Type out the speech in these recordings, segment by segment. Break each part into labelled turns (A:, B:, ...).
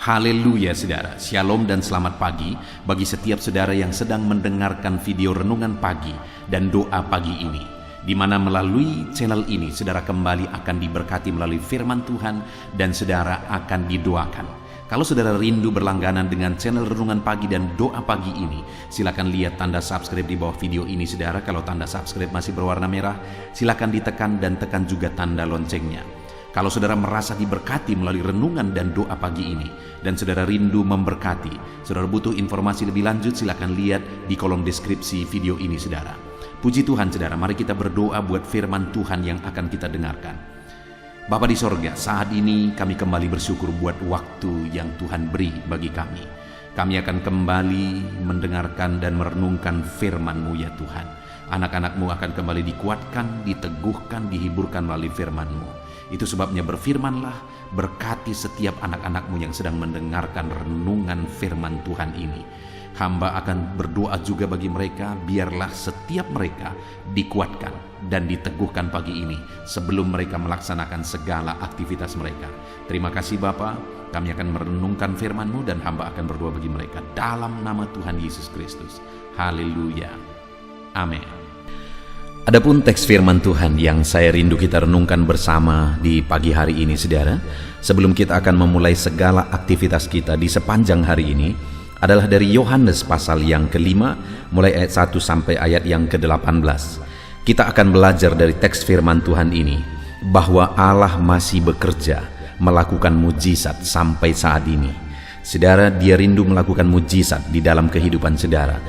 A: Haleluya saudara, shalom dan selamat pagi bagi setiap saudara yang sedang mendengarkan video renungan pagi dan doa pagi ini, di mana melalui channel ini saudara kembali akan diberkati melalui firman Tuhan dan saudara akan didoakan. Kalau saudara rindu berlangganan dengan channel renungan pagi dan doa pagi ini, silakan lihat tanda subscribe di bawah video ini saudara. Kalau tanda subscribe masih berwarna merah, silakan ditekan dan tekan juga tanda loncengnya. Kalau saudara merasa diberkati melalui renungan dan doa pagi ini, dan saudara rindu memberkati, saudara butuh informasi lebih lanjut, silakan lihat di kolom deskripsi video ini saudara. Puji Tuhan saudara, mari kita berdoa buat firman Tuhan yang akan kita dengarkan. Bapa di sorga, saat ini kami kembali bersyukur buat waktu yang Tuhan beri bagi kami. Kami akan kembali mendengarkan dan merenungkan firman-Mu ya Tuhan. Anak-anak-Mu akan kembali dikuatkan, diteguhkan, dihiburkan melalui firman-Mu. Itu sebabnya berfirmanlah, berkati setiap anak-anak-Mu yang sedang mendengarkan renungan firman Tuhan ini. Hamba akan berdoa juga bagi mereka, biarlah setiap mereka dikuatkan dan diteguhkan pagi ini sebelum mereka melaksanakan segala aktivitas mereka. Terima kasih Bapa, kami akan merenungkan firman-Mu dan hamba akan berdoa bagi mereka dalam nama Tuhan Yesus Kristus. Haleluya. Amin. Adapun teks firman Tuhan yang saya rindu kita renungkan bersama di pagi hari ini saudara, sebelum kita akan memulai segala aktivitas kita di sepanjang hari ini, adalah dari Yohanes pasal yang kelima, mulai ayat 1 sampai ayat yang ke-18. Kita akan belajar dari teks firman Tuhan ini, bahwa Allah masih bekerja, melakukan mujizat sampai saat ini. Saudara, Dia rindu melakukan mujizat di dalam kehidupan saudara.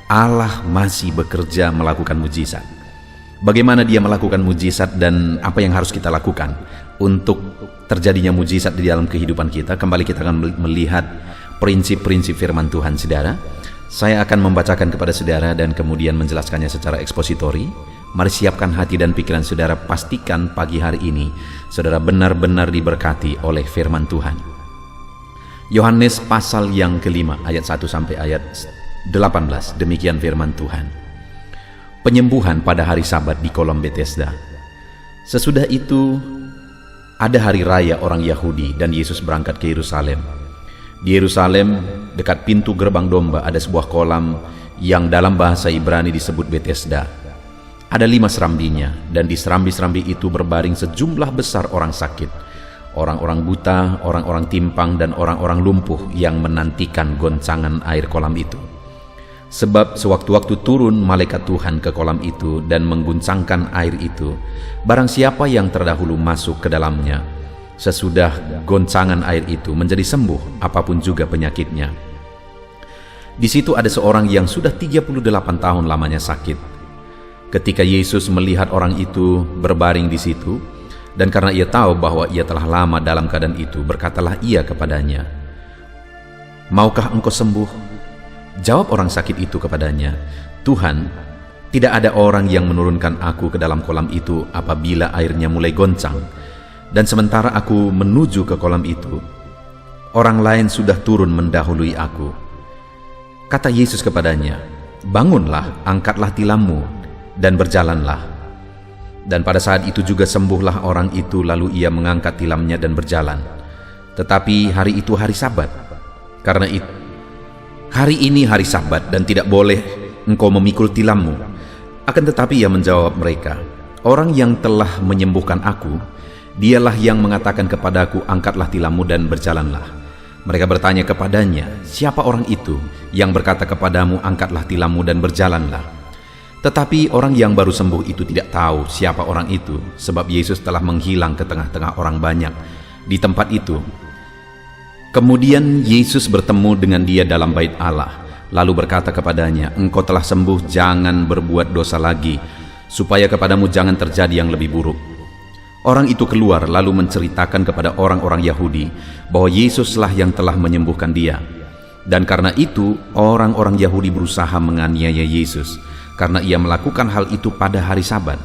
A: Allah masih bekerja melakukan mujizat. Bagaimana Dia melakukan mujizat dan apa yang harus kita lakukan untuk terjadinya mujizat di dalam kehidupan kita? Kembali kita akan melihat prinsip-prinsip firman Tuhan saudara. Saya akan membacakan kepada saudara dan kemudian menjelaskannya secara ekspositori. Mari siapkan hati dan pikiran saudara, pastikan pagi hari ini saudara benar-benar diberkati oleh firman Tuhan. Yohanes pasal yang kelima ayat 1 sampai ayat 18, demikian firman Tuhan. Penyembuhan pada hari Sabat di kolam Betesda. Sesudah itu ada hari raya orang Yahudi dan Yesus berangkat ke Yerusalem. Di Yerusalem, dekat pintu gerbang domba, ada sebuah kolam yang dalam bahasa Ibrani disebut Betesda. Ada 5 serambinya, dan di serambi-serambi itu berbaring sejumlah besar orang sakit, orang-orang buta, orang-orang timpang, dan orang-orang lumpuh yang menantikan goncangan air kolam itu. Sebab sewaktu-waktu turun malaikat Tuhan ke kolam itu dan mengguncangkan air itu, barang siapa yang terdahulu masuk ke dalamnya, sesudah goncangan air itu menjadi sembuh apapun juga penyakitnya. Di situ ada seorang yang sudah 38 tahun lamanya sakit. Ketika Yesus melihat orang itu berbaring di situ, dan karena ia tahu bahwa ia telah lama dalam keadaan itu, berkatalah ia kepadanya, "Maukah engkau sembuh?" Jawab orang sakit itu kepadanya, "Tuhan, tidak ada orang yang menurunkan aku ke dalam kolam itu apabila airnya mulai goncang. Dan sementara aku menuju ke kolam itu, orang lain sudah turun mendahului aku." Kata Yesus kepadanya, "Bangunlah, angkatlah tilammu, dan berjalanlah." Dan pada saat itu juga sembuhlah orang itu, lalu ia mengangkat tilamnya dan berjalan. Tetapi hari itu hari Sabat. Karena itu, hari ini hari Sabat dan tidak boleh engkau memikul tilammu. Akan tetapi ia menjawab mereka, "Orang yang telah menyembuhkan aku, Dialah yang mengatakan kepadaku, angkatlah tilammu dan berjalanlah." Mereka bertanya kepadanya, "Siapa orang itu yang berkata kepadamu, angkatlah tilammu dan berjalanlah?" Tetapi orang yang baru sembuh itu tidak tahu siapa orang itu, sebab Yesus telah menghilang ke tengah-tengah orang banyak di tempat itu. Kemudian Yesus bertemu dengan dia dalam bait Allah, lalu berkata kepadanya, "Engkau telah sembuh, jangan berbuat dosa lagi, supaya kepadamu jangan terjadi yang lebih buruk." Orang itu keluar lalu menceritakan kepada orang-orang Yahudi bahwa Yesuslah yang telah menyembuhkan dia. Dan karena itu orang-orang Yahudi berusaha menganiaya Yesus, karena ia melakukan hal itu pada hari Sabat.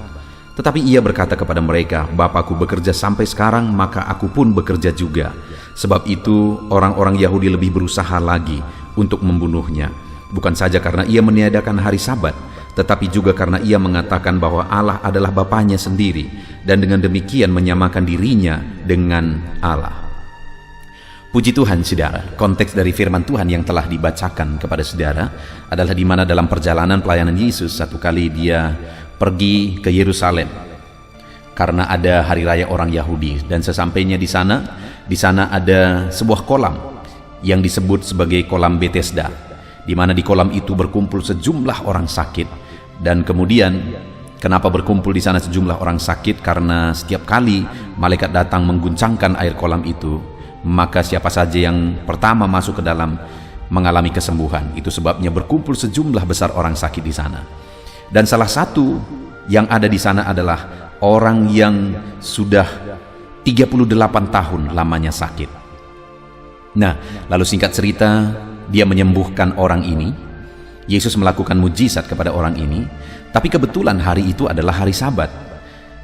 A: Tetapi ia berkata kepada mereka, "Bapakku bekerja sampai sekarang, maka aku pun bekerja juga." Sebab itu orang-orang Yahudi lebih berusaha lagi untuk membunuhnya, bukan saja karena ia meniadakan hari Sabat, tetapi juga karena ia mengatakan bahwa Allah adalah Bapanya sendiri, dan dengan demikian menyamakan dirinya dengan Allah. Puji Tuhan, saudara. Konteks dari firman Tuhan yang telah dibacakan kepada saudara adalah di mana dalam perjalanan pelayanan Yesus satu kali dia pergi ke Yerusalem karena ada hari raya orang Yahudi, dan sesampainya di sana ada sebuah kolam yang disebut sebagai kolam Bethesda, di mana di kolam itu berkumpul sejumlah orang sakit. Dan kemudian kenapa berkumpul di sana sejumlah orang sakit? Karena setiap kali malaikat datang mengguncangkan air kolam itu, maka siapa saja yang pertama masuk ke dalam mengalami kesembuhan. Itu sebabnya berkumpul sejumlah besar orang sakit di sana. Dan salah satu yang ada di sana adalah orang yang sudah 38 tahun lamanya sakit. Nah, lalu singkat cerita, dia menyembuhkan orang ini. Yesus melakukan mujizat kepada orang ini, tapi kebetulan hari itu adalah hari Sabat.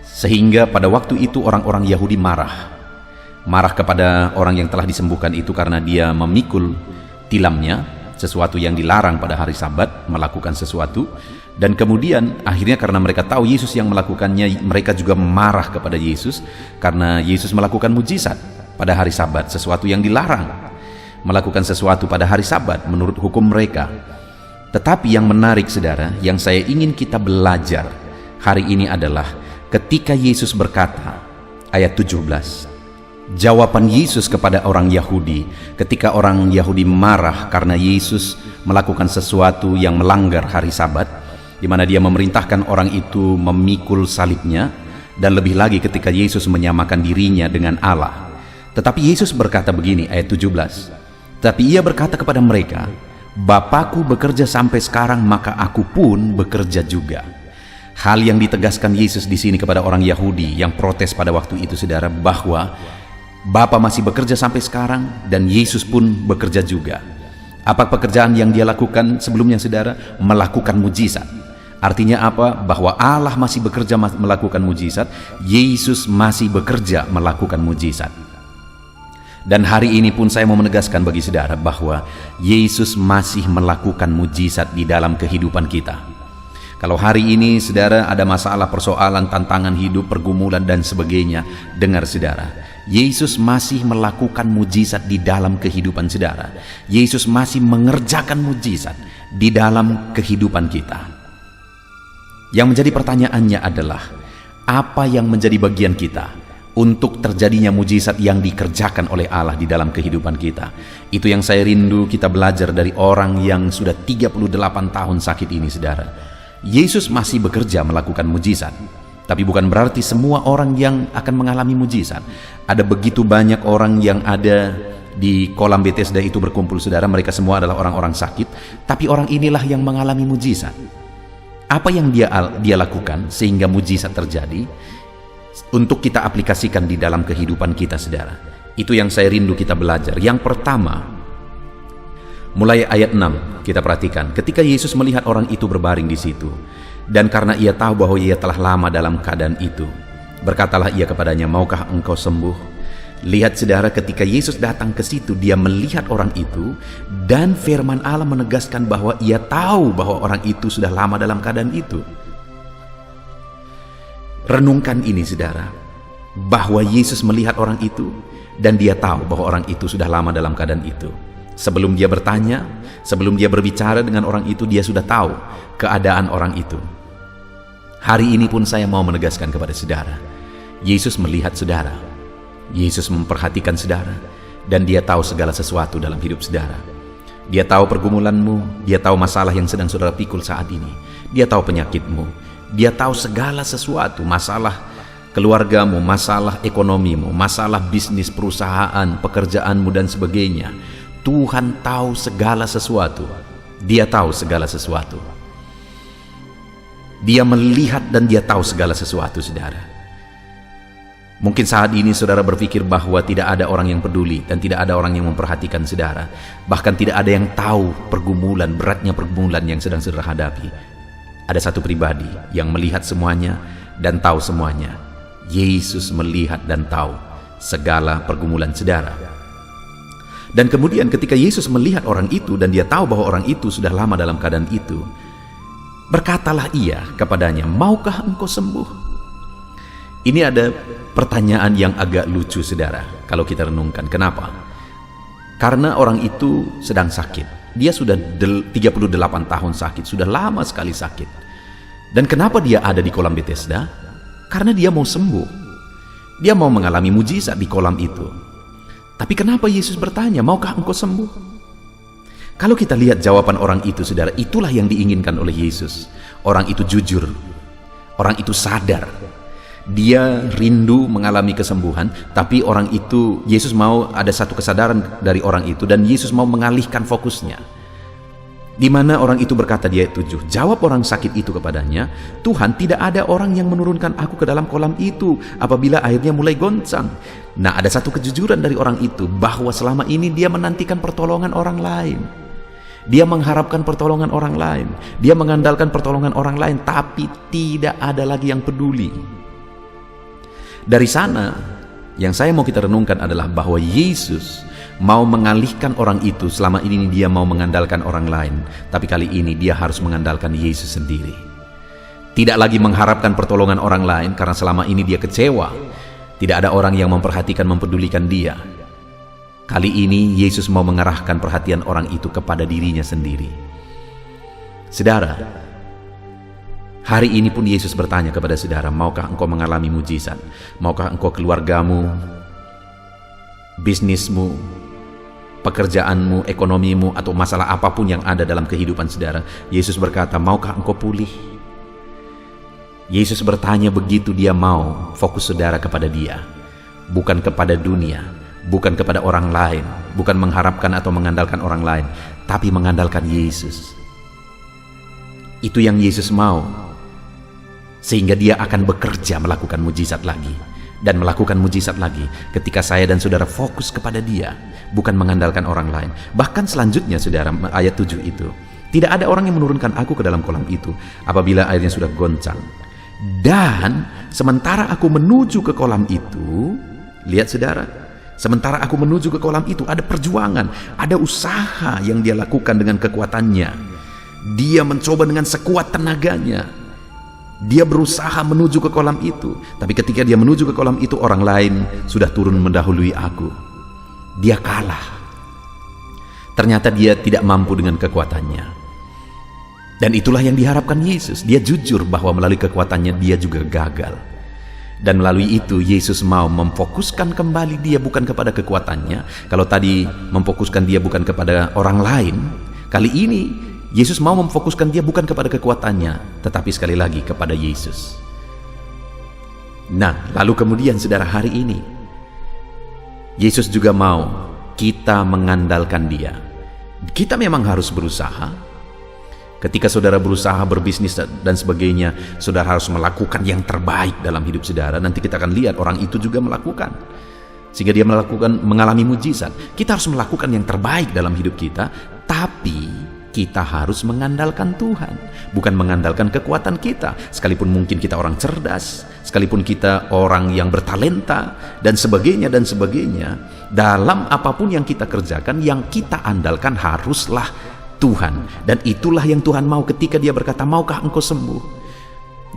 A: Sehingga pada waktu itu orang-orang Yahudi marah kepada orang yang telah disembuhkan itu karena dia memikul tilamnya, sesuatu yang dilarang pada hari Sabat, melakukan sesuatu. Dan kemudian akhirnya karena mereka tahu Yesus yang melakukannya, mereka juga marah kepada Yesus karena Yesus melakukan mujizat pada hari Sabat, sesuatu yang dilarang, melakukan sesuatu pada hari Sabat menurut hukum mereka. Tetapi yang menarik, saudara, yang saya ingin kita belajar hari ini adalah ketika Yesus berkata, ayat 17, jawaban Yesus kepada orang Yahudi ketika orang Yahudi marah karena Yesus melakukan sesuatu yang melanggar hari Sabat, di mana dia memerintahkan orang itu memikul salibnya, dan lebih lagi ketika Yesus menyamakan dirinya dengan Allah. Tetapi Yesus berkata begini, ayat 17, tapi ia berkata kepada mereka, Bapakku bekerja sampai sekarang, maka aku pun bekerja juga. Hal yang ditegaskan Yesus di sini kepada orang Yahudi yang protes pada waktu itu, saudara, bahwa Bapa masih bekerja sampai sekarang dan Yesus pun bekerja juga. Apa pekerjaan yang dia lakukan sebelumnya, saudara? Melakukan mujizat. Artinya apa? Bahwa Allah masih bekerja melakukan mujizat, Yesus masih bekerja melakukan mujizat. Dan hari ini pun saya mau menegaskan bagi saudara bahwa Yesus masih melakukan mujizat di dalam kehidupan kita. Kalau hari ini saudara ada masalah, persoalan, tantangan hidup, pergumulan dan sebagainya, dengar saudara, Yesus masih melakukan mujizat di dalam kehidupan saudara. Yesus masih mengerjakan mujizat di dalam kehidupan kita. Yang menjadi pertanyaannya adalah, apa yang menjadi bagian kita untuk terjadinya mujizat yang dikerjakan oleh Allah di dalam kehidupan kita? Itu yang saya rindu kita belajar dari orang yang sudah 38 tahun sakit ini, saudara. Yesus masih bekerja melakukan mujizat, tapi bukan berarti semua orang yang akan mengalami mujizat. Ada begitu banyak orang yang ada di kolam Bethesda itu berkumpul, saudara. Mereka semua adalah orang-orang sakit, tapi orang inilah yang mengalami mujizat. Apa yang dia lakukan sehingga mujizat terjadi untuk kita aplikasikan di dalam kehidupan kita, saudara? Itu yang saya rindu kita belajar. Yang pertama, mulai ayat 6 kita perhatikan. Ketika Yesus melihat orang itu berbaring di situ, dan karena ia tahu bahwa ia telah lama dalam keadaan itu, berkatalah ia kepadanya, maukah engkau sembuh? Lihat saudara, ketika Yesus datang ke situ, dia melihat orang itu, dan firman Allah menegaskan bahwa ia tahu bahwa orang itu sudah lama dalam keadaan itu. Renungkan ini saudara, bahwa Yesus melihat orang itu dan dia tahu bahwa orang itu sudah lama dalam keadaan itu. Sebelum dia bertanya, sebelum dia berbicara dengan orang itu, dia sudah tahu keadaan orang itu. Hari ini pun saya mau menegaskan kepada saudara, Yesus melihat saudara, Yesus memperhatikan saudara, dan dia tahu segala sesuatu dalam hidup saudara. Dia tahu pergumulanmu, dia tahu masalah yang sedang saudara pikul saat ini, dia tahu penyakitmu, dia tahu segala sesuatu, masalah keluargamu, masalah ekonomimu, masalah bisnis, perusahaan, pekerjaanmu dan sebagainya. Tuhan tahu segala sesuatu. Dia tahu segala sesuatu. Dia melihat dan dia tahu segala sesuatu, saudara. Mungkin saat ini saudara berpikir bahwa tidak ada orang yang peduli dan tidak ada orang yang memperhatikan saudara. Bahkan tidak ada yang tahu pergumulan, beratnya pergumulan yang sedang saudara hadapi. Ada satu pribadi yang melihat semuanya dan tahu semuanya. Yesus melihat dan tahu segala pergumulan saudara. Dan kemudian ketika Yesus melihat orang itu dan dia tahu bahwa orang itu sudah lama dalam keadaan itu, berkatalah ia kepadanya, maukah engkau sembuh? Ini ada pertanyaan yang agak lucu saudara kalau kita renungkan. Kenapa? Karena orang itu sedang sakit. Dia sudah 38 tahun sakit, sudah lama sekali sakit. Dan kenapa dia ada di kolam Bethesda? Karena dia mau sembuh. Dia mau mengalami mujizat di kolam itu. Tapi kenapa Yesus bertanya, maukah engkau sembuh? Kalau kita lihat jawaban orang itu, saudara, itulah yang diinginkan oleh Yesus. Orang itu jujur. Orang itu sadar. Dia rindu mengalami kesembuhan, tapi orang itu, Yesus mau ada satu kesadaran dari orang itu, dan Yesus mau mengalihkan fokusnya. Di mana orang itu berkata, dia 7, jawab orang sakit itu kepadanya, Tuhan, tidak ada orang yang menurunkan aku ke dalam kolam itu apabila airnya mulai goncang. Nah, ada satu kejujuran dari orang itu, bahwa selama ini dia menantikan pertolongan orang lain. Dia mengharapkan pertolongan orang lain. Dia mengandalkan pertolongan orang lain, tapi tidak ada lagi yang peduli. Dari sana, yang saya mau kita renungkan adalah bahwa Yesus mau mengalihkan orang itu. Selama ini dia mau mengandalkan orang lain, tapi kali ini dia harus mengandalkan Yesus sendiri. Tidak lagi mengharapkan pertolongan orang lain, karena selama ini dia kecewa. Tidak ada orang yang memperhatikan, mempedulikan dia. Kali ini Yesus mau mengarahkan perhatian orang itu kepada dirinya sendiri. Saudara, hari ini pun Yesus bertanya kepada saudara, maukah engkau mengalami mujizat? Maukah engkau, keluargamu, bisnismu, pekerjaanmu, ekonomimu, atau masalah apapun yang ada dalam kehidupan saudara? Yesus berkata, maukah engkau pulih? Yesus bertanya begitu, dia mau fokus saudara kepada dia, bukan kepada dunia, bukan kepada orang lain, bukan mengharapkan atau mengandalkan orang lain, tapi mengandalkan Yesus. Itu yang Yesus mau. Sehingga dia akan bekerja melakukan mujizat lagi. Dan melakukan mujizat lagi ketika saya dan saudara fokus kepada dia, bukan mengandalkan orang lain. Bahkan selanjutnya saudara, ayat 7 itu, tidak ada orang yang menurunkan aku ke dalam kolam itu apabila airnya sudah goncang. Dan sementara aku menuju ke kolam itu, lihat saudara, sementara aku menuju ke kolam itu, ada perjuangan, ada usaha yang dia lakukan dengan kekuatannya. Dia mencoba dengan sekuat tenaganya. Dia berusaha menuju ke kolam itu. Tapi ketika dia menuju ke kolam itu, orang lain sudah turun mendahului aku. Dia kalah. Ternyata dia tidak mampu dengan kekuatannya. Dan itulah yang diharapkan Yesus. Dia jujur bahwa melalui kekuatannya dia juga gagal. Dan melalui itu Yesus mau memfokuskan kembali dia bukan kepada kekuatannya. Kalau tadi memfokuskan dia bukan kepada orang lain, kali ini Yesus mau memfokuskan dia bukan kepada kekuatannya, tetapi sekali lagi kepada Yesus. Nah, lalu kemudian saudara, hari ini Yesus juga mau kita mengandalkan dia. Kita memang harus berusaha. Ketika saudara berusaha berbisnis dan sebagainya, saudara harus melakukan yang terbaik dalam hidup saudara. Nanti kita akan lihat orang itu juga melakukan, sehingga dia mengalami mujizat. Kita harus melakukan yang terbaik dalam hidup kita, tapi kita harus mengandalkan Tuhan, bukan mengandalkan kekuatan kita. Sekalipun mungkin kita orang cerdas, sekalipun kita orang yang bertalenta, dan sebagainya, dalam apapun yang kita kerjakan, yang kita andalkan haruslah Tuhan. Dan itulah yang Tuhan mau ketika dia berkata, maukah engkau sembuh?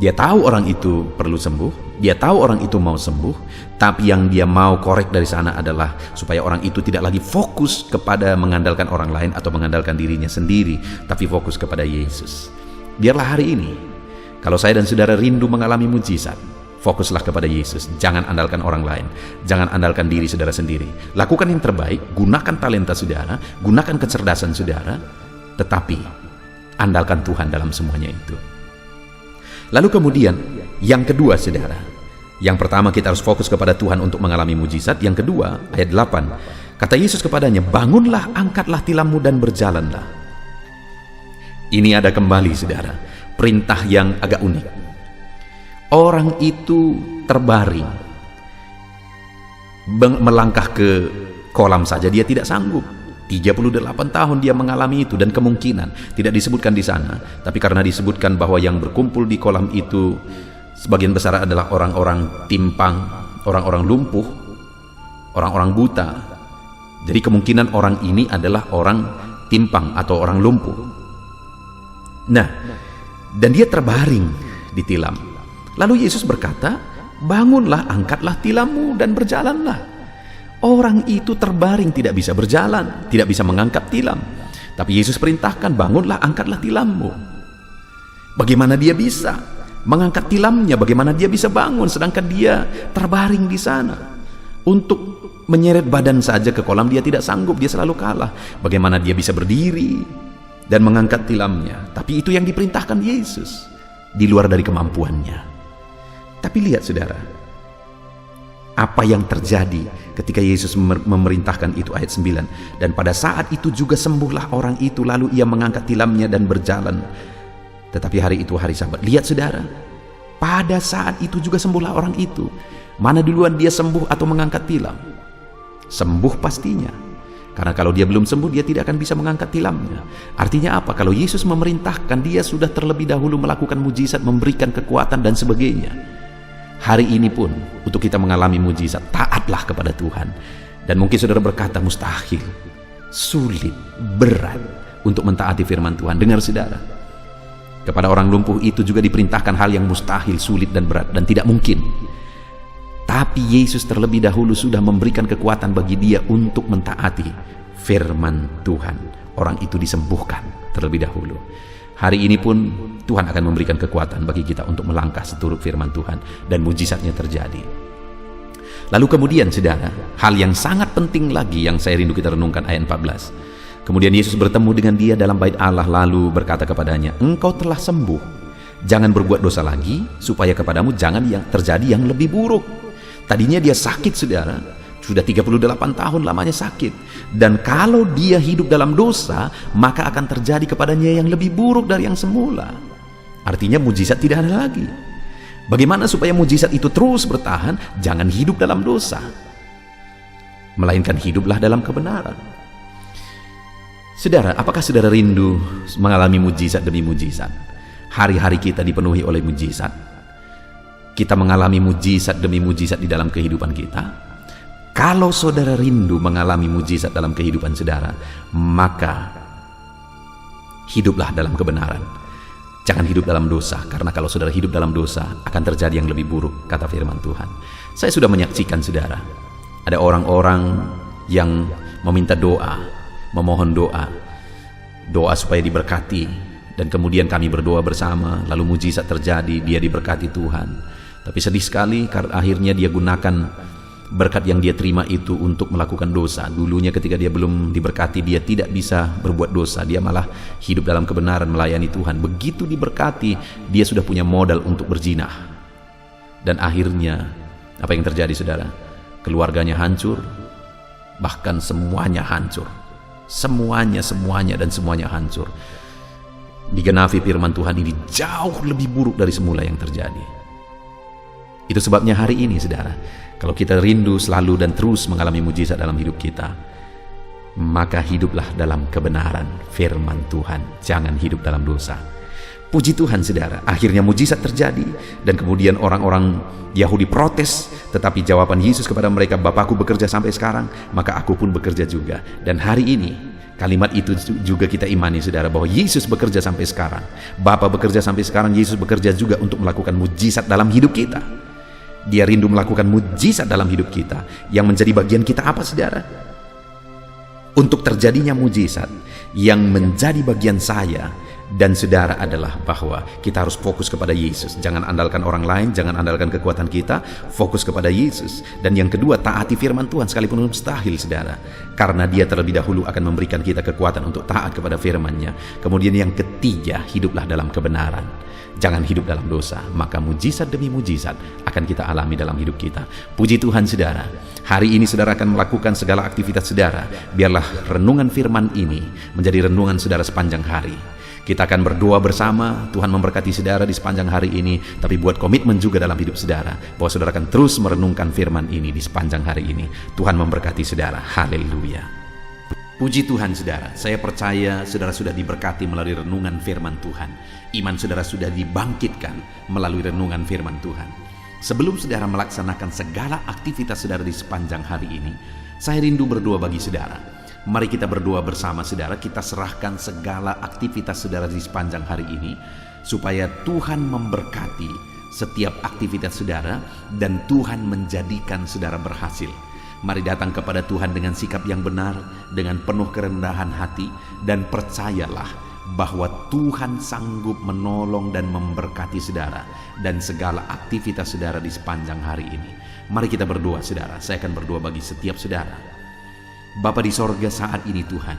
A: Dia tahu orang itu perlu sembuh, dia tahu orang itu mau sembuh, tapi yang dia mau korek dari sana adalah supaya orang itu tidak lagi fokus kepada mengandalkan orang lain atau mengandalkan dirinya sendiri, tapi fokus kepada Yesus. Biarlah hari ini, kalau saya dan saudara rindu mengalami mujizat, fokuslah kepada Yesus. Jangan andalkan orang lain, jangan andalkan diri saudara sendiri. Lakukan yang terbaik, gunakan talenta saudara, gunakan kecerdasan saudara, tetapi andalkan Tuhan dalam semuanya itu. Lalu kemudian yang kedua saudara, yang pertama kita harus fokus kepada Tuhan untuk mengalami mujizat. Yang kedua, ayat 8, kata Yesus kepadanya, bangunlah, angkatlah tilammu dan berjalanlah. Ini ada kembali saudara, perintah yang agak unik. Orang itu terbaring, melangkah ke kolam saja dia tidak sanggup. 38 tahun dia mengalami itu, dan kemungkinan tidak disebutkan di sana, tapi karena disebutkan bahwa yang berkumpul di kolam itu sebagian besar adalah orang-orang timpang, orang-orang lumpuh, orang-orang buta. Jadi kemungkinan orang ini adalah orang timpang atau orang lumpuh. Nah, dan dia terbaring di tilam. Lalu Yesus berkata, bangunlah, angkatlah tilammu dan berjalanlah. Orang itu terbaring, tidak bisa berjalan, tidak bisa mengangkat tilam. Tapi Yesus perintahkan, bangunlah, angkatlah tilammu. Bagaimana dia bisa mengangkat tilamnya? Bagaimana dia bisa bangun sedangkan dia terbaring di sana? Untuk menyeret badan saja ke kolam dia tidak sanggup, dia selalu kalah. Bagaimana dia bisa berdiri dan mengangkat tilamnya? Tapi itu yang diperintahkan Yesus, di luar dari kemampuannya. Tapi lihat saudara, apa yang terjadi ketika Yesus memerintahkan itu, ayat 9. Dan pada saat itu juga sembuhlah orang itu, lalu ia mengangkat tilamnya dan berjalan. Tetapi hari itu hari Sabat. Lihat saudara, pada saat itu juga sembuhlah orang itu. Mana duluan dia sembuh atau mengangkat tilam? Sembuh pastinya. Karena kalau dia belum sembuh, dia tidak akan bisa mengangkat tilamnya. Artinya apa? Kalau Yesus memerintahkan, dia sudah terlebih dahulu melakukan mujizat, memberikan kekuatan dan sebagainya. Hari ini pun untuk kita mengalami mujizat, taatlah kepada Tuhan. Dan mungkin saudara berkata, mustahil, sulit, berat untuk mentaati firman Tuhan. Dengar saudara, kepada orang lumpuh itu juga diperintahkan hal yang mustahil, sulit dan berat dan tidak mungkin. Tapi Yesus terlebih dahulu sudah memberikan kekuatan bagi dia untuk mentaati firman Tuhan. Orang itu disembuhkan terlebih dahulu. Hari ini pun Tuhan akan memberikan kekuatan bagi kita untuk melangkah seturut firman Tuhan dan mujizatnya terjadi. Lalu kemudian saudara, hal yang sangat penting lagi yang saya rindu kita renungkan, ayat 14. Kemudian Yesus bertemu dengan dia dalam bait Allah, lalu berkata kepadanya, engkau telah sembuh, jangan berbuat dosa lagi, supaya kepadamu jangan terjadi yang lebih buruk. Tadinya dia sakit saudara, sudah 38 tahun lamanya sakit. Dan kalau dia hidup dalam dosa, maka akan terjadi kepadanya yang lebih buruk dari yang semula. Artinya mujizat tidak ada lagi. Bagaimana supaya mujizat itu terus bertahan? Jangan hidup dalam dosa, melainkan hiduplah dalam kebenaran. Saudara, apakah saudara rindu mengalami mujizat demi mujizat? Hari-hari kita dipenuhi oleh mujizat. Kita mengalami mujizat demi mujizat di dalam kehidupan kita. Kalau saudara rindu mengalami mujizat dalam kehidupan saudara, maka hiduplah dalam kebenaran. Jangan hidup dalam dosa, karena kalau saudara hidup dalam dosa akan terjadi yang lebih buruk, kata firman Tuhan. Saya sudah menyaksikan saudara, ada orang-orang yang meminta doa, memohon doa supaya diberkati, dan kemudian kami berdoa bersama, lalu mujizat terjadi, dia diberkati Tuhan. Tapi sedih sekali karena akhirnya dia gunakan berkat yang dia terima itu untuk melakukan dosa. Dulunya ketika dia belum diberkati, dia tidak bisa berbuat dosa, dia malah hidup dalam kebenaran, melayani Tuhan. Begitu diberkati, dia sudah punya modal untuk berzinah. Dan akhirnya apa yang terjadi saudara? Keluarganya hancur, bahkan semuanya hancur. Semuanya hancur. Digenapi firman Tuhan ini jauh lebih buruk dari semula yang terjadi. Itu sebabnya hari ini saudara, kalau kita rindu selalu dan terus mengalami mujizat dalam hidup kita, maka hiduplah dalam kebenaran firman Tuhan, jangan hidup dalam dosa. Puji Tuhan saudara, akhirnya mujizat terjadi, dan kemudian orang-orang Yahudi protes, tetapi jawaban Yesus kepada mereka, Bapakku bekerja sampai sekarang, maka aku pun bekerja juga. Dan hari ini kalimat itu juga kita imani saudara, bahwa Yesus bekerja sampai sekarang, Bapa bekerja sampai sekarang, Yesus bekerja juga untuk melakukan mujizat dalam hidup kita. Dia rindu melakukan mujizat dalam hidup kita. Yang menjadi bagian kita apa saudara? Untuk terjadinya mujizat, yang menjadi bagian saya dan saudara adalah bahwa kita harus fokus kepada Yesus. Jangan andalkan orang lain, jangan andalkan kekuatan kita, fokus kepada Yesus. Dan yang kedua, taati firman Tuhan sekalipun mustahil saudara, karena dia terlebih dahulu akan memberikan kita kekuatan untuk taat kepada firman-Nya. Kemudian yang ketiga, hiduplah dalam kebenaran, jangan hidup dalam dosa, maka mujizat demi mujizat akan kita alami dalam hidup kita. Puji Tuhan saudara, hari ini saudara akan melakukan segala aktivitas saudara. Biarlah renungan firman ini menjadi renungan saudara sepanjang hari. Kita akan berdoa bersama, Tuhan memberkati saudara di sepanjang hari ini. Tapi buat komitmen juga dalam hidup saudara, bahwa saudara akan terus merenungkan firman ini di sepanjang hari ini. Tuhan memberkati saudara. Haleluya. Puji Tuhan saudara, saya percaya saudara sudah diberkati melalui renungan firman Tuhan. Iman saudara sudah dibangkitkan melalui renungan firman Tuhan. Sebelum saudara melaksanakan segala aktivitas saudara di sepanjang hari ini, saya rindu berdoa bagi saudara. Mari kita berdoa bersama saudara, kita serahkan segala aktivitas saudara di sepanjang hari ini, supaya Tuhan memberkati setiap aktivitas saudara dan Tuhan menjadikan saudara berhasil. Mari datang kepada Tuhan dengan sikap yang benar, dengan penuh kerendahan hati, dan percayalah bahwa Tuhan sanggup menolong dan memberkati saudara dan segala aktivitas saudara di sepanjang hari ini. Mari kita berdoa saudara. Saya akan berdoa bagi setiap saudara. Bapa di sorga, saat ini Tuhan,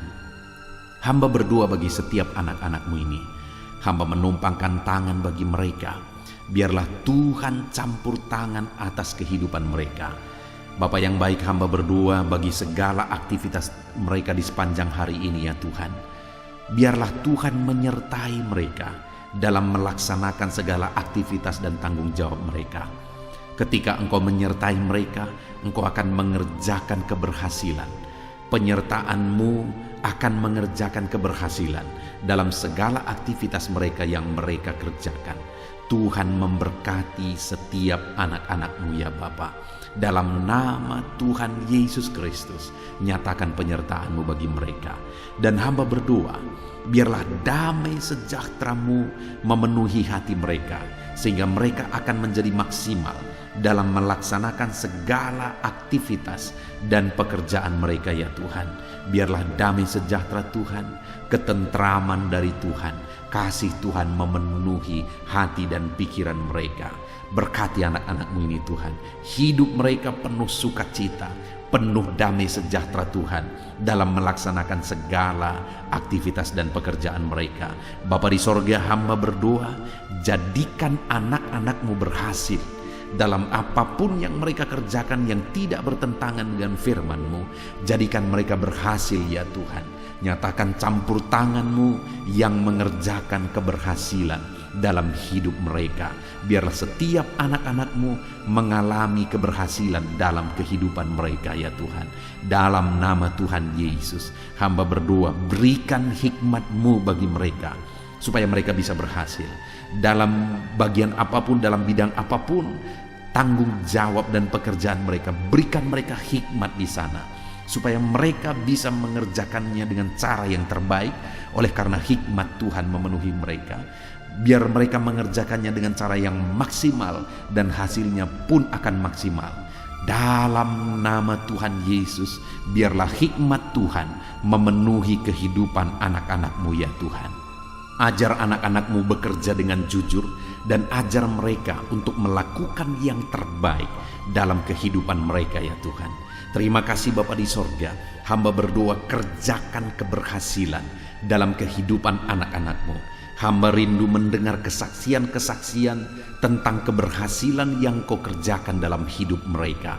A: hamba berdoa bagi setiap anak-anak-Mu ini. Hamba menumpangkan tangan bagi mereka. Biarlah Tuhan campur tangan atas kehidupan mereka. Bapa yang baik, hamba berdoa bagi segala aktivitas mereka di sepanjang hari ini ya Tuhan. Biarlah Tuhan menyertai mereka dalam melaksanakan segala aktivitas dan tanggung jawab mereka. Ketika Engkau menyertai mereka, Engkau akan mengerjakan keberhasilan. Penyertaan-Mu akan mengerjakan keberhasilan dalam segala aktivitas mereka yang mereka kerjakan. Tuhan memberkati setiap anak-anak-Mu ya Bapa. Dalam nama Tuhan Yesus Kristus, nyatakan penyertaan-Mu bagi mereka. Dan hamba berdoa, biarlah damai sejahtera-Mu memenuhi hati mereka, sehingga mereka akan menjadi maksimal dalam melaksanakan segala aktivitas dan pekerjaan mereka ya Tuhan. Biarlah damai sejahtera Tuhan, ketentraman dari Tuhan, kasih Tuhan memenuhi hati dan pikiran mereka. Berkati anak-anak-Mu ini Tuhan, hidup mereka penuh sukacita, penuh damai sejahtera Tuhan dalam melaksanakan segala aktivitas dan pekerjaan mereka. Bapa di sorga, hamba berdoa, jadikan anak-anak-Mu berhasil dalam apapun yang mereka kerjakan yang tidak bertentangan dengan firman-Mu. Jadikan mereka berhasil ya Tuhan. Nyatakan campur tangan-Mu yang mengerjakan keberhasilan dalam hidup mereka. Biarlah setiap anak-anak-Mu mengalami keberhasilan dalam kehidupan mereka ya Tuhan. Dalam nama Tuhan Yesus, hamba berdoa, berikan hikmat-Mu bagi mereka, supaya mereka bisa berhasil dalam bagian apapun, dalam bidang apapun, tanggung jawab dan pekerjaan mereka. Berikan mereka hikmat di sana, supaya mereka bisa mengerjakannya dengan cara yang terbaik. Oleh karena hikmat Tuhan memenuhi mereka, biar mereka mengerjakannya dengan cara yang maksimal, dan hasilnya pun akan maksimal. Dalam nama Tuhan Yesus, biarlah hikmat Tuhan memenuhi kehidupan anak-anak-Mu ya Tuhan. Ajar anak-anak-Mu bekerja dengan jujur, dan ajar mereka untuk melakukan yang terbaik dalam kehidupan mereka ya Tuhan. Terima kasih Bapa di sorga, hamba berdoa, kerjakan keberhasilan dalam kehidupan anak-anak-Mu. Hamba rindu mendengar kesaksian-kesaksian tentang keberhasilan yang Kau kerjakan dalam hidup mereka,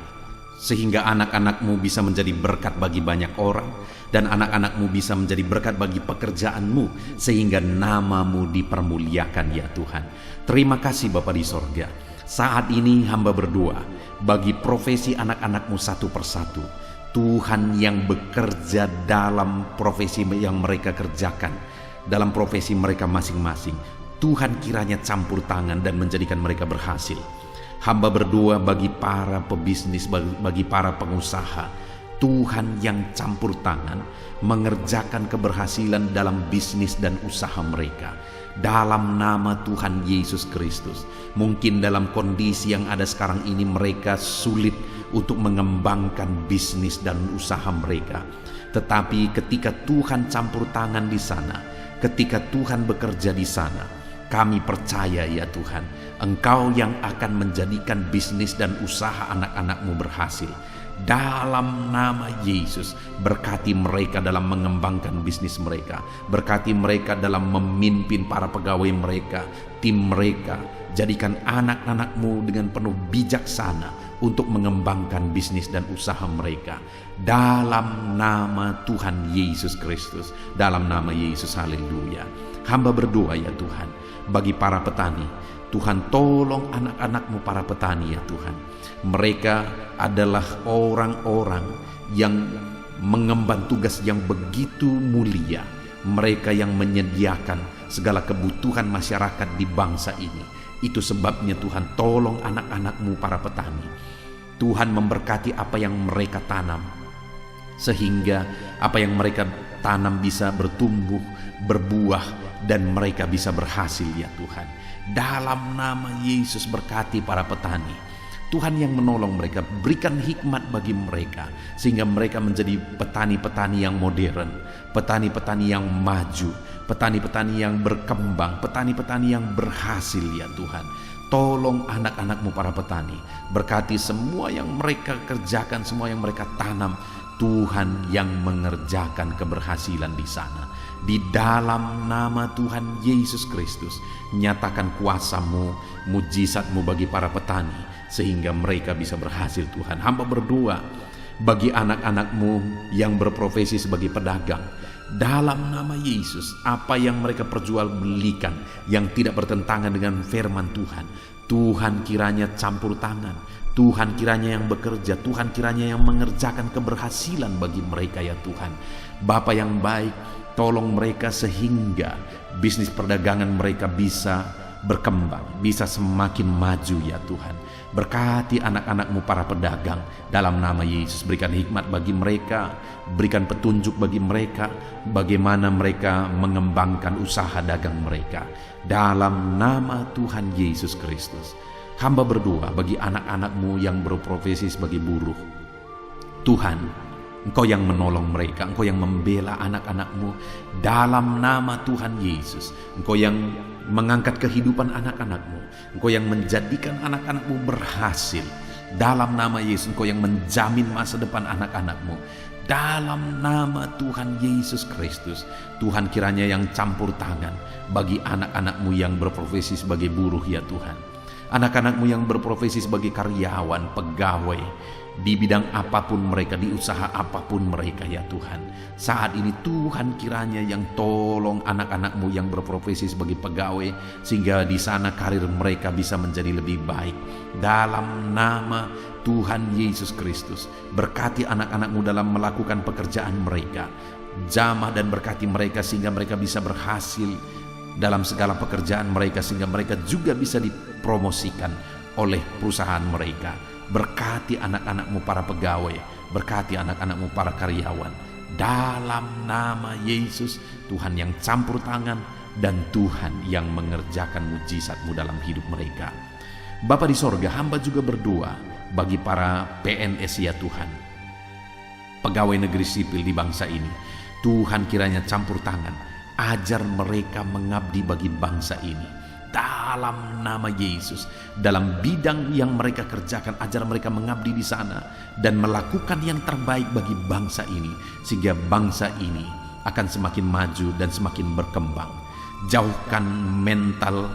A: sehingga anak-anak-Mu bisa menjadi berkat bagi banyak orang, dan anak-anak-Mu bisa menjadi berkat bagi pekerjaan-Mu, sehingga nama-Mu dipermuliakan ya Tuhan. Terima kasih Bapa di sorga. Saat ini hamba berdoa bagi profesi anak-anak-Mu satu persatu. Tuhan yang bekerja dalam profesi yang mereka kerjakan, dalam profesi mereka masing-masing, Tuhan kiranya campur tangan dan menjadikan mereka berhasil. Hamba berdoa bagi para pebisnis, bagi para pengusaha, Tuhan yang campur tangan mengerjakan keberhasilan dalam bisnis dan usaha mereka. Dalam nama Tuhan Yesus Kristus. Mungkin dalam kondisi yang ada sekarang ini mereka sulit untuk mengembangkan bisnis dan usaha mereka. Tetapi ketika Tuhan campur tangan di sana, ketika Tuhan bekerja di sana, kami percaya ya Tuhan, Engkau yang akan menjadikan bisnis dan usaha anak-anak-Mu berhasil. Dalam nama Yesus, berkati mereka dalam mengembangkan bisnis mereka. Berkati mereka dalam memimpin para pegawai mereka, tim mereka. Jadikan anak-anak-Mu dengan penuh bijaksana untuk mengembangkan bisnis dan usaha mereka. Dalam nama Tuhan Yesus Kristus. Dalam nama Yesus, haleluya. Hamba berdoa ya Tuhan, bagi para petani. Tuhan tolong anak-anak-Mu para petani ya Tuhan. Mereka adalah orang-orang yang mengemban tugas yang begitu mulia. Mereka yang menyediakan segala kebutuhan masyarakat di bangsa ini. Itu sebabnya Tuhan tolong anak-anak-Mu para petani. Tuhan memberkati apa yang mereka tanam, sehingga apa yang mereka tanam bisa bertumbuh, berbuah, dan mereka bisa berhasil ya Tuhan. Dalam nama Yesus, berkati para petani. Tuhan yang menolong mereka, berikan hikmat bagi mereka sehingga mereka menjadi petani-petani yang modern, petani-petani yang maju, petani-petani yang berkembang, petani-petani yang berhasil ya Tuhan. Tolong anak-anak-Mu para petani, berkati semua yang mereka kerjakan, semua yang mereka tanam. Tuhan yang mengerjakan keberhasilan di sana. Di dalam nama Tuhan Yesus Kristus, nyatakan kuasa-Mu, mujizat-Mu bagi para petani, sehingga mereka bisa berhasil Tuhan. Hamba berdoa bagi anak-anak-Mu yang berprofesi sebagai pedagang. Dalam nama Yesus, apa yang mereka perjualbelikan yang tidak bertentangan dengan firman Tuhan, Tuhan kiranya campur tangan, Tuhan kiranya yang bekerja, Tuhan kiranya yang mengerjakan keberhasilan bagi mereka ya Tuhan. Bapa yang baik, tolong mereka sehingga bisnis perdagangan mereka bisa berkembang, bisa semakin maju ya Tuhan. Berkati anak-anak-Mu para pedagang dalam nama Yesus. Berikan hikmat bagi mereka, berikan petunjuk bagi mereka, bagaimana mereka mengembangkan usaha dagang mereka. Dalam nama Tuhan Yesus Kristus, hamba berdoa bagi anak-anak-Mu yang berprofesi sebagai buruh. Tuhan, Engkau yang menolong mereka, Engkau yang membela anak-anak-Mu dalam nama Tuhan Yesus. Engkau yang mengangkat kehidupan anak-anak-Mu, Engkau yang menjadikan anak-anak-Mu berhasil dalam nama Yesus. Engkau yang menjamin masa depan anak-anak-Mu dalam nama Tuhan Yesus Kristus. Tuhan kiranya yang campur tangan bagi anak-anak-Mu yang berprofesi sebagai buruh ya Tuhan. Anak-anak-Mu yang berprofesi sebagai karyawan, pegawai, di bidang apapun mereka, di usaha apapun mereka ya Tuhan. Saat ini Tuhan kiranya yang tolong anak-anak-Mu yang berprofesi sebagai pegawai, sehingga di sana karir mereka bisa menjadi lebih baik. Dalam nama Tuhan Yesus Kristus, berkati anak-anak-Mu dalam melakukan pekerjaan mereka. Jamah dan berkati mereka sehingga mereka bisa berhasil dalam segala pekerjaan mereka, sehingga mereka juga bisa dipromosikan oleh perusahaan mereka. Berkati anak-anak-Mu para pegawai, berkati anak-anak-Mu para karyawan. Dalam nama Yesus, Tuhan yang campur tangan dan Tuhan yang mengerjakan mujizat-Mu dalam hidup mereka. Bapa di sorga, hamba juga berdoa bagi para PNS ya Tuhan, pegawai negeri sipil di bangsa ini. Tuhan kiranya campur tangan, ajar mereka mengabdi bagi bangsa ini. Dalam nama Yesus, dalam bidang yang mereka kerjakan, ajar mereka mengabdi di sana dan melakukan yang terbaik bagi bangsa ini, sehingga bangsa ini akan semakin maju dan semakin berkembang. Jauhkan mental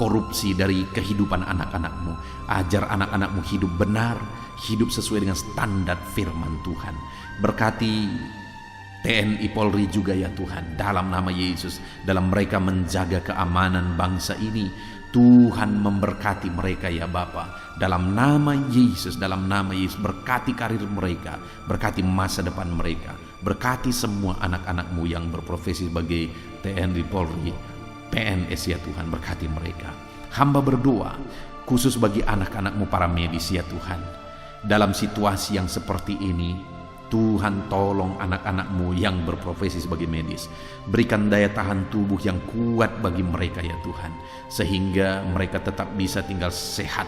A: korupsi dari kehidupan anak-anak-Mu. Ajar anak-anak-Mu hidup benar, hidup sesuai dengan standar firman Tuhan. Berkati TNI Polri juga ya Tuhan, dalam nama Yesus, dalam mereka menjaga keamanan bangsa ini. Tuhan memberkati mereka ya Bapa, dalam nama Yesus, dalam nama Yesus. Berkati karir mereka, berkati masa depan mereka, berkati semua anak-anak-Mu yang berprofesi sebagai TNI Polri, PNS ya Tuhan, berkati mereka. Hamba berdoa khusus bagi anak-anak-Mu para medis ya Tuhan. Dalam situasi yang seperti ini, Tuhan tolong anak-anak-Mu yang berprofesi sebagai medis. Berikan daya tahan tubuh yang kuat bagi mereka ya Tuhan, sehingga mereka tetap bisa tinggal sehat.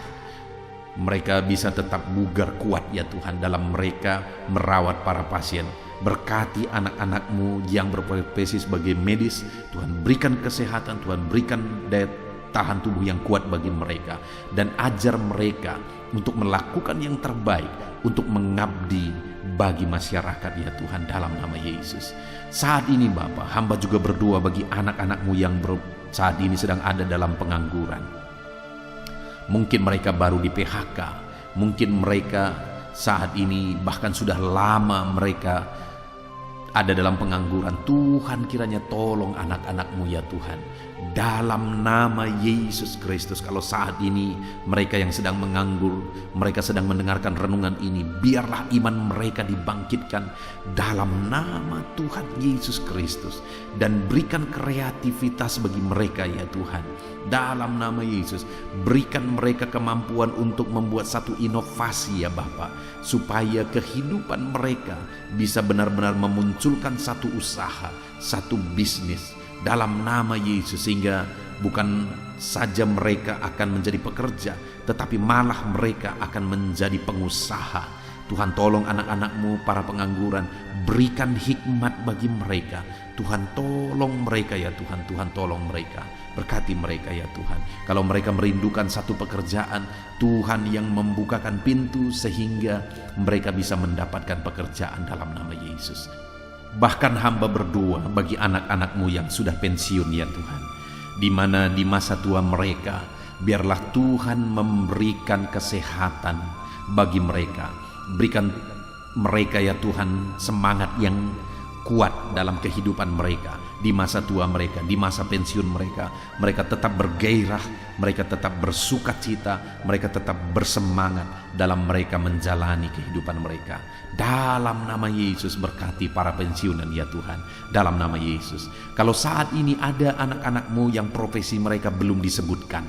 A: Mereka bisa tetap bugar kuat ya Tuhan dalam mereka merawat para pasien. Berkati anak-anak-Mu yang berprofesi sebagai medis. Tuhan berikan kesehatan, Tuhan berikan daya tahan tubuh yang kuat bagi mereka, dan ajar mereka untuk melakukan yang terbaik untuk mengabdi bagi masyarakat ya Tuhan, dalam nama Yesus. Saat ini Bapa, hamba juga berdoa bagi anak-anak-Mu yang saat ini sedang ada dalam pengangguran. Mungkin mereka baru di PHK, mungkin mereka saat ini bahkan sudah lama mereka ada dalam pengangguran. Tuhan kiranya tolong anak-anak-Mu ya Tuhan, dalam nama Yesus Kristus. Kalau saat ini mereka yang sedang menganggur, mereka sedang mendengarkan renungan ini, biarlah iman mereka dibangkitkan dalam nama Tuhan Yesus Kristus, dan berikan kreativitas bagi mereka ya Tuhan, dalam nama Yesus. Berikan mereka kemampuan untuk membuat satu inovasi ya Bapa, supaya kehidupan mereka bisa benar-benar memunculkan satu usaha, satu bisnis dalam nama Yesus, sehingga bukan saja mereka akan menjadi pekerja, tetapi malah mereka akan menjadi pengusaha. Tuhan, tolong anak-anak-Mu para pengangguran, berikan hikmat bagi mereka. Tuhan, tolong mereka ya Tuhan. Tuhan, tolong mereka, berkati mereka ya Tuhan. Kalau mereka merindukan satu pekerjaan, Tuhan yang membukakan pintu sehingga mereka bisa mendapatkan pekerjaan dalam nama Yesus. Bahkan hamba berdoa bagi anak-anak-Mu yang sudah pensiun ya Tuhan, di mana di masa tua mereka, biarlah Tuhan memberikan kesehatan bagi mereka. Berikan mereka ya Tuhan semangat yang kuat dalam kehidupan mereka di masa tua mereka, di masa pensiun mereka. Mereka tetap bergairah, mereka tetap bersuka cita, mereka tetap bersemangat dalam mereka menjalani kehidupan mereka. Dalam nama Yesus, berkati para pensiunan ya Tuhan, dalam nama Yesus. Kalau saat ini ada anak-anak-Mu yang profesi mereka belum disebutkan,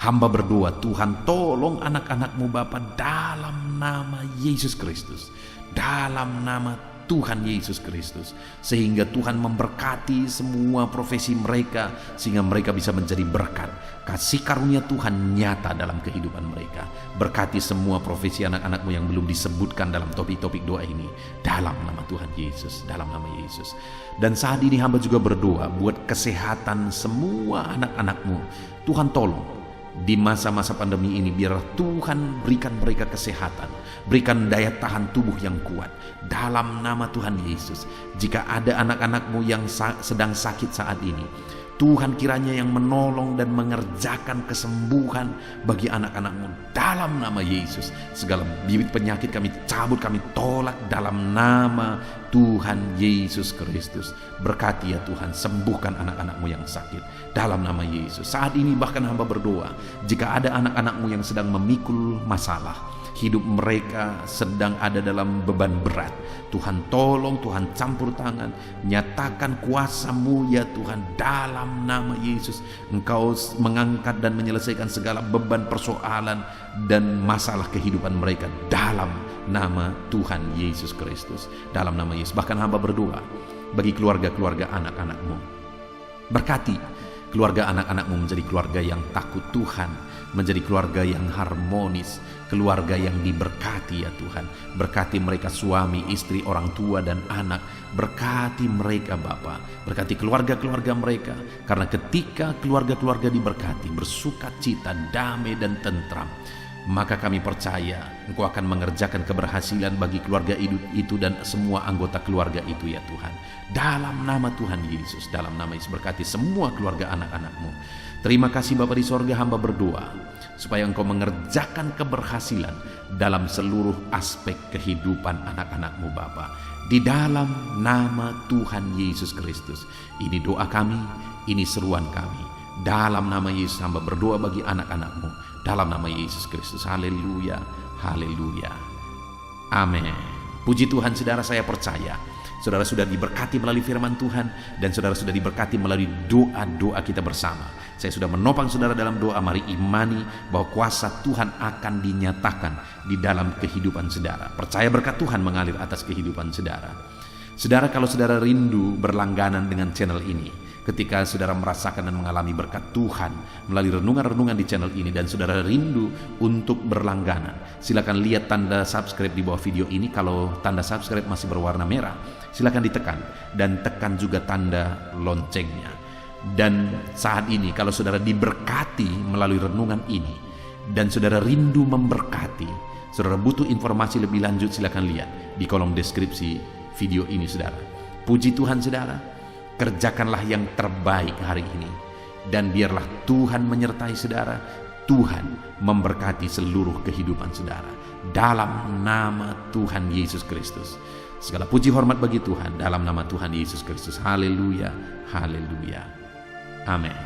A: hamba berdoa, Tuhan tolong anak-anak-Mu Bapa, dalam nama Yesus Kristus, dalam nama Tuhan Yesus Kristus, sehingga Tuhan memberkati semua profesi mereka, sehingga mereka bisa menjadi berkat. Kasih karunia Tuhan nyata dalam kehidupan mereka. Berkati semua profesi anak-anak-Mu yang belum disebutkan dalam topik-topik doa ini, dalam nama Tuhan Yesus, dalam nama Yesus. Dan saat ini hamba juga berdoa buat kesehatan semua anak-anak-Mu. Tuhan tolong di masa-masa pandemi ini, biar Tuhan berikan mereka kesehatan, berikan daya tahan tubuh yang kuat dalam nama Tuhan Yesus. Jika ada anak-anak-Mu yang sedang sakit saat ini, Tuhan kiranya yang menolong dan mengerjakan kesembuhan bagi anak-anak-Mu dalam nama Yesus. Segala bibit penyakit kami cabut, kami tolak dalam nama Tuhan Yesus Kristus. Berkati ya Tuhan, sembuhkan anak-anak-Mu yang sakit dalam nama Yesus. Saat ini bahkan hamba berdoa, jika ada anak-anak-Mu yang sedang memikul masalah, hidup mereka sedang ada dalam beban berat, Tuhan tolong, Tuhan campur tangan, nyatakan kuasa-Mu ya Tuhan, dalam nama Yesus. Engkau mengangkat dan menyelesaikan segala beban, persoalan dan masalah kehidupan mereka dalam nama Tuhan Yesus Kristus, dalam nama Yesus. Bahkan hamba berdoa bagi keluarga-keluarga anak-anak-Mu, berkati keluarga anak-anak-Mu menjadi keluarga yang takut Tuhan, menjadi keluarga yang harmonis, keluarga yang diberkati ya Tuhan. Berkati mereka suami, istri, orang tua dan anak. Berkati mereka Bapa, berkati keluarga-keluarga mereka. Karena ketika keluarga-keluarga diberkati, bersuka cita, damai dan tentram, maka kami percaya Engkau akan mengerjakan keberhasilan bagi keluarga itu dan semua anggota keluarga itu ya Tuhan. Dalam nama Tuhan Yesus, dalam nama Yesus, berkati semua keluarga anak-anak-Mu. Terima kasih Bapa di sorga, hamba berdoa supaya Engkau mengerjakan keberhasilan dalam seluruh aspek kehidupan anak-anak-Mu Bapa. Di dalam nama Tuhan Yesus Kristus. Ini doa kami, ini seruan kami. Dalam nama Yesus hamba berdoa bagi anak-anak-Mu, dalam nama Yesus Kristus. Haleluya, haleluya, amin. Puji Tuhan, saudara, saya percaya saudara sudah diberkati melalui firman Tuhan, dan saudara sudah diberkati melalui doa-doa kita bersama. Saya sudah menopang saudara dalam doa. Mari imani bahwa kuasa Tuhan akan dinyatakan di dalam kehidupan saudara. Percaya berkat Tuhan mengalir atas kehidupan saudara. Saudara, kalau saudara rindu berlangganan dengan channel ini, ketika saudara merasakan dan mengalami berkat Tuhan melalui renungan-renungan di channel ini, dan saudara rindu untuk berlangganan, silakan lihat tanda subscribe di bawah video ini. Kalau tanda subscribe masih berwarna merah, silakan ditekan, dan tekan juga tanda loncengnya. Dan saat ini kalau saudara diberkati melalui renungan ini, dan saudara rindu memberkati, saudara butuh informasi lebih lanjut, silakan lihat di kolom deskripsi video ini saudara. Puji Tuhan saudara, kerjakanlah yang terbaik hari ini, dan biarlah Tuhan menyertai saudara. Tuhan memberkati seluruh kehidupan saudara dalam nama Tuhan Yesus Kristus. Segala puji hormat bagi Tuhan dalam nama Tuhan Yesus Kristus. Haleluya, haleluya, amin.